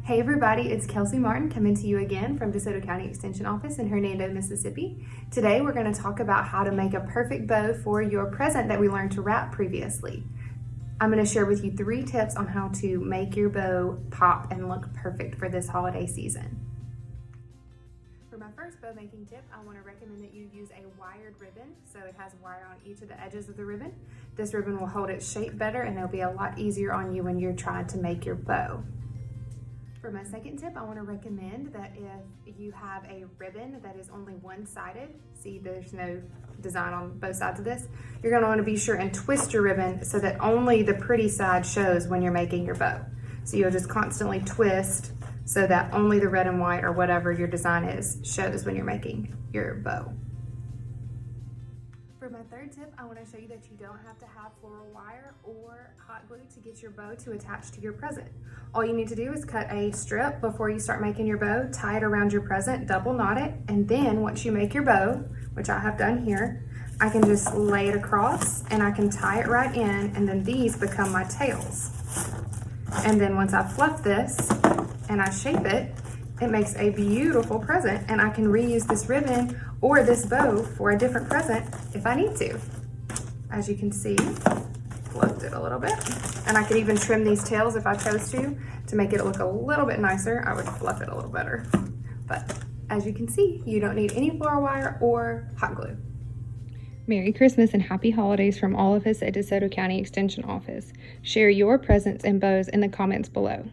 Hey everybody, it's Kelsey Martin coming to you again from DeSoto County Extension Office in Hernando, Mississippi. Today we're going to talk about how to make a perfect bow for your present that we learned to wrap previously. I'm going to share with you 3 tips on how to make your bow pop and look perfect for this holiday season. For my first bow making tip, I want to recommend that you use a wired ribbon, so it has wire on each of the edges of the ribbon. This ribbon will hold its shape better and it'll be a lot easier on you when you're trying to make your bow. For my second tip, I want to recommend that if you have a ribbon that is only one-sided, see there's no design on both sides of this, you're going to want to be sure and twist your ribbon so that only the pretty side shows when you're making your bow. So you'll just constantly twist so that only the red and white or whatever your design is shows when you're making your bow. For my third tip, I want to show you that you don't have to have floral wire or hot glue to get your bow to attach to your present. All you need to do is cut a strip before you start making your bow, tie it around your present, double knot it, and then once you make your bow, which I have done here, I can just lay it across and I can tie it right in, and then these become my tails. And then once I fluff this and I shape it, it makes a beautiful present, and I can reuse this ribbon or this bow for a different present if I need to. As you can see, fluffed it a little bit. And I could even trim these tails if I chose to make it look a little bit nicer. I would fluff it a little better. But as you can see, you don't need any floral wire or hot glue. Merry Christmas and Happy Holidays from all of us at DeSoto County Extension Office. Share your presents and bows in the comments below.